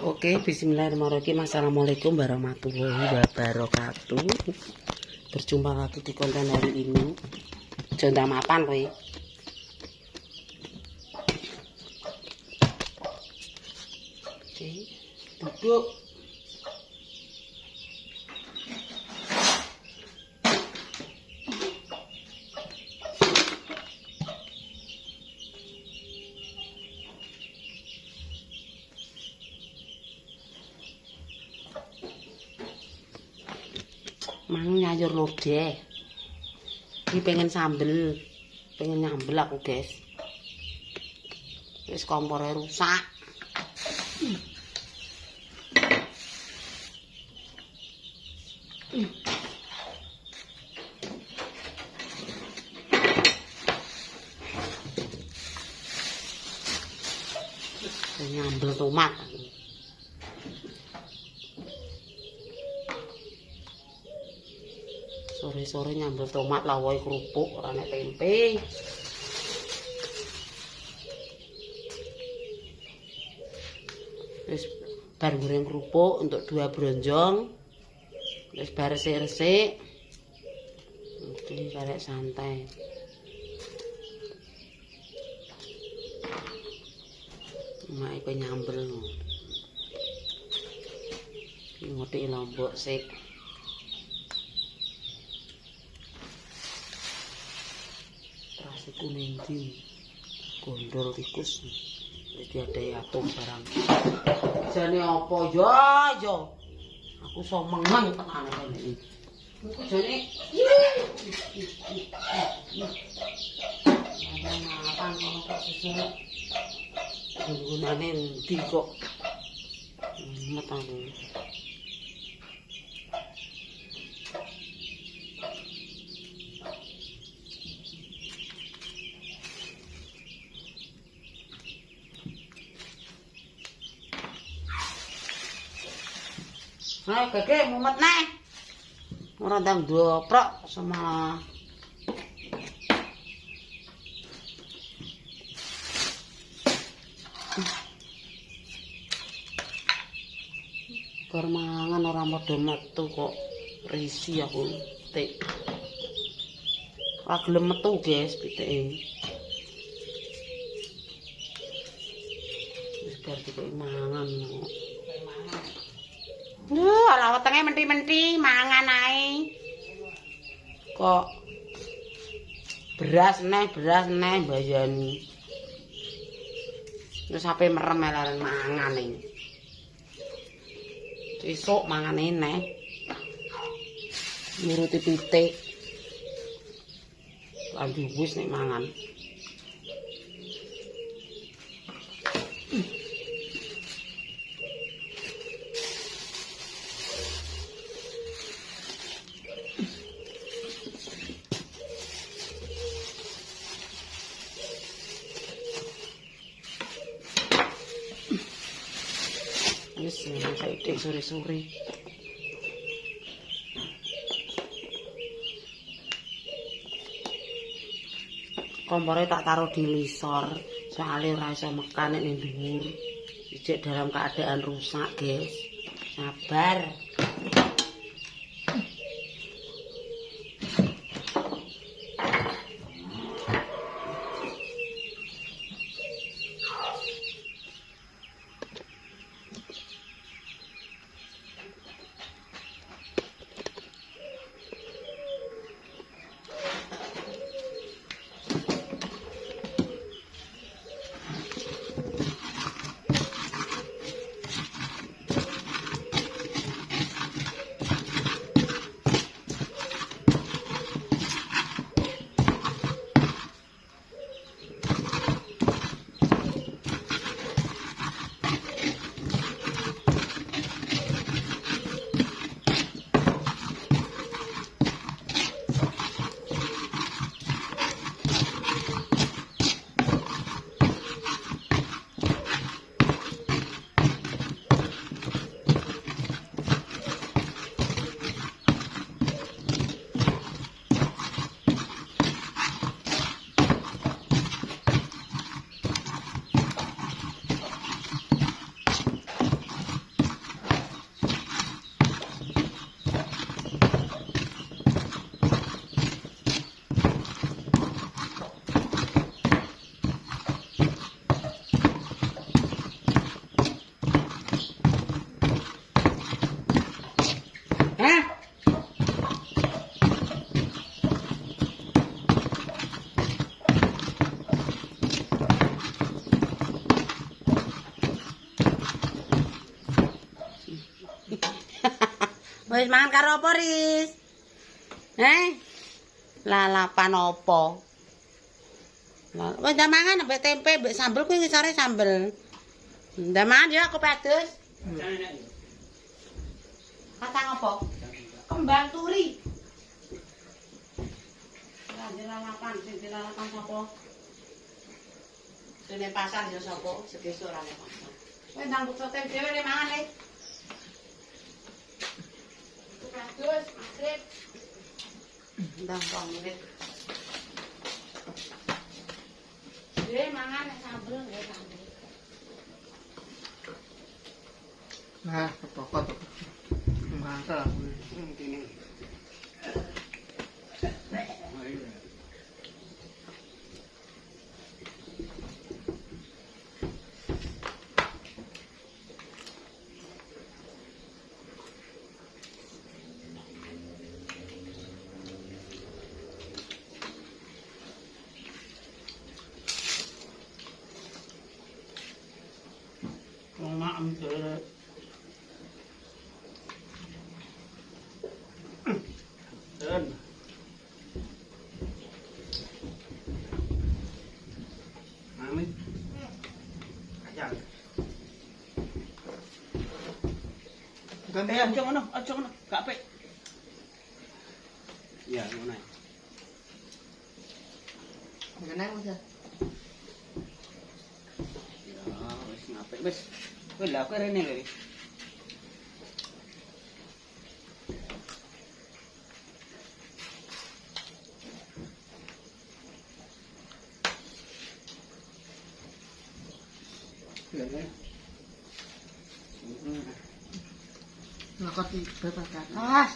Oke, bismillahirrahmanirrahim. Assalamualaikum warahmatullahi wabarakatuh. Berjumpa lagi di konten hari ini. Jonta mapan kowe. Oke, duduk. Mang nyayur lodeh. Iki pengen sambel. Pengen nyambel aku, guys. Wis kompore rusak. Nyambel tomat. Sore-sore nyambel tomat lawoi kerupuk ora nek tempe. Wis bar goreng kerupuk untuk 2 bronjong. Wis bar resik-resik. Iki karek santai. Mak iku nyambel. Iki ngotheki lombok sik. Terasi kuning di gondol tikus jadi ada atom barang jane apa ya aku so mengang tenane ini aku jane apa ngono kok sesuk gunane ndi kok metane. Nah, kakek mumet nih. Orang tang doprok sama. Permangan orang padha metu kok risi aku tik. Ora gelem metu, guys, pitike. Wis bar dikoki mangan kok. Ala wetenge menti-menti mangan ae. Kok beras neh mbayani. Terus ape merem laren mangan iki. Sesuk mangane neh. Nuruti pitik. Lanjut wis nek mangan. Wis saiki sore-sore. Kompore tak taruh di lisor, soalnya ora iso mekan nek ning dhuwur. Ijek dalam keadaan rusak, guys. Sabar. Wis mangan karo apa, Riz? Lalapan apa? Wis ndak mangan mbek tempe, mbek sambel kuwi ngisore sambel. Ndak mangan ya aku pedus. Kacang apa? Kembang turi. Lalapan, sing dilalapan sapa? Dene pasar ya sapa? Sebesuk ora nek pasar. Kowe ndang bukso tempe dhewe nek mangan e. Pedus, magrib. Ndang 2 menit. Mangan nek sambel nggih sambel. Nah, pokok tuh. Mantap. Ini. Mak ambil. Dan Mami. Kacang. Gantian aja ngono, gak apik. Iya, ngono. Ngene Mas. Ya, wis ngapik wis. Kowe lha kowe rene lho. Nakati bebas atas.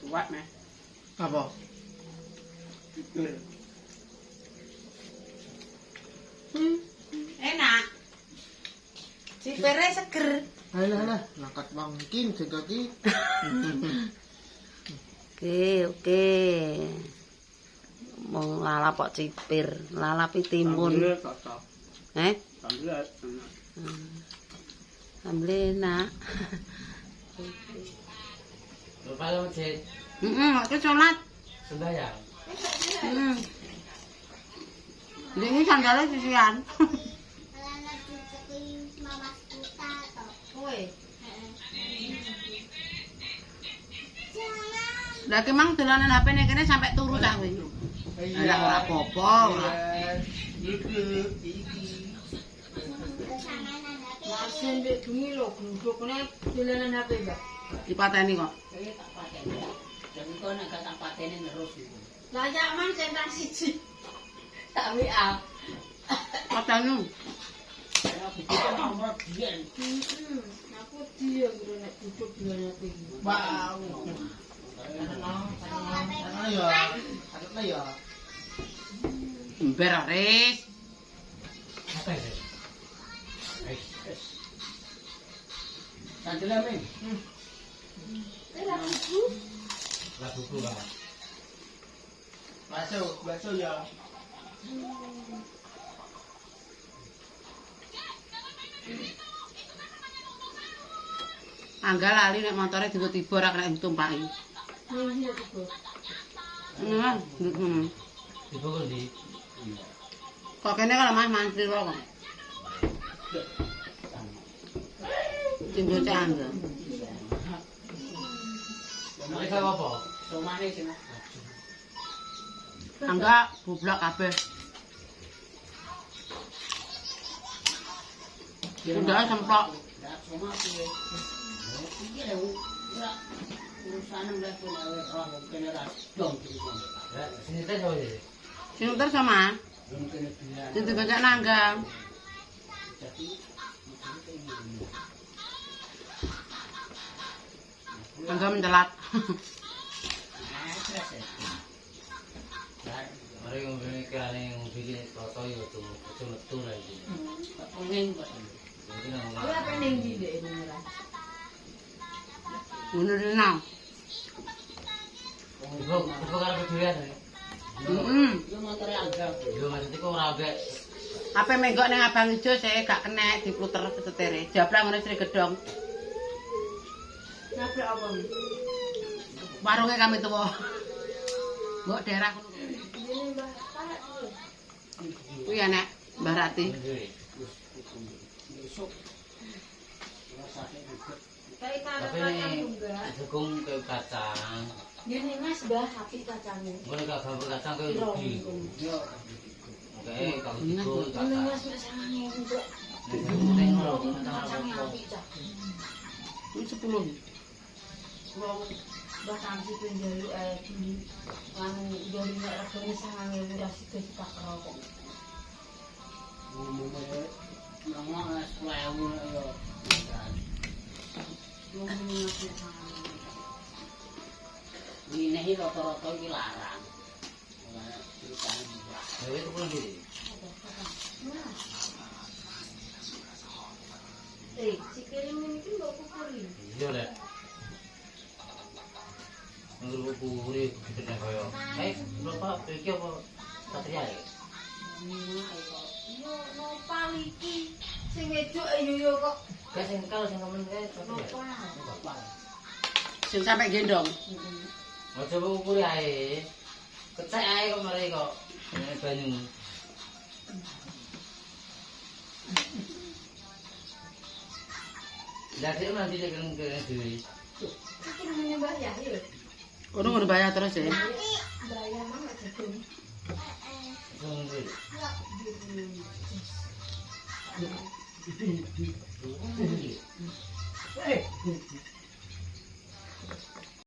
Kuat nih. Apa? Enak. Cipere seger. Alah, ngangkat mangking segaki. Oke. Mau lalap kok cipir, lalapi timun. Sambel enak. Lupa lo masjid. Aku sholat. Sembahyang. Ini sandalnya sisian. Lagi mang dolanan HP nek kene sampai turu ta kowe. Lah ora apa-apa. Masin mbek bengi lho, gludukne dolanan HP, Mbak. Dipateni kok. Tak pateni. Dan kok nek gak tak pateni terus iku. Lah ya mang centang siji. Tak WA. Patenu. Ya begitu nomor dian. Aku dia kira nek duduk dolanan HP. Wow. Ya. Ember Riz. Apa ini? Sandela men. Lagu keluar. Bakso ya. Angga lali nek motore tiba-tiba ora kena tumpaki. Iya juga. Dipukul di. Kok kene kalau Mas mantri kok. Tinggal Angga. Mereka apa? Somane sih Mas. Enggak, goblok kabeh. Udah semprot. Dak semua piye. Iki lho ora urusan ndak punya roh kene ra dong iki. Ya, sini teh coba sih. Sing terus sama. Dong kene bilang. Sing dibacak nanggang. Jadi Nanggang mencelat. Mari ngomongin kerana yang bikin foto itu betul lagi. pengen kok. Mungkin orang. Kuwi apa ning ndi Dek ini ora? Ngono nang. Ibu karena pedulian ya. Yo motor anggap. Yo maksudnya kok ora ambek Apa menggok ning abang ijo saya gak kena dipluter setere. Jablang ngene Sri Gedong. Nabrak apa nih? Warunge kami tuwa. Mbok daerah kono. Ini Mbah Parek kuwi. Kuwi anak Mbah Rati. Besok. Rasane ribet. Kayak tapi kacang ini juga. dukung ke kacang. Gini Mas, Mbah, api kacangnya. Boleh gak gambar kacang ke rugi. Yo. Oke, kalau gitu Ini kacang. Mas mek sangange untuk Tengok kacangnya api cak. Ini 10. Wong Mbah Tamsi penjalu di anu dari nek regane sangange ora sida tak rokok. Ngomongnya ngomong 10.000 yo. Wong ngasih sangange. Ini iki rata-rata iki larang. Ora ceritane juga. Dewe itu pun gitu. Si kirim ini kan mbok kupuri. Iya lek. Menurut puri gede koyo. Berapa iki apa satria ya? Yo nopal iki sing wedok yo kok Kayak sing kalau sing nemen kae satria. nopal. Sing sampe gendong. Ojo puri ae. Kecek ae kok mari kok. Ini banyu. Jadi nanti dia kena diri. Iki namanya Mbah Yahya. Kono ngono bayar terus ya. Mbah Yahya mah jagung. Tunggu. Ya,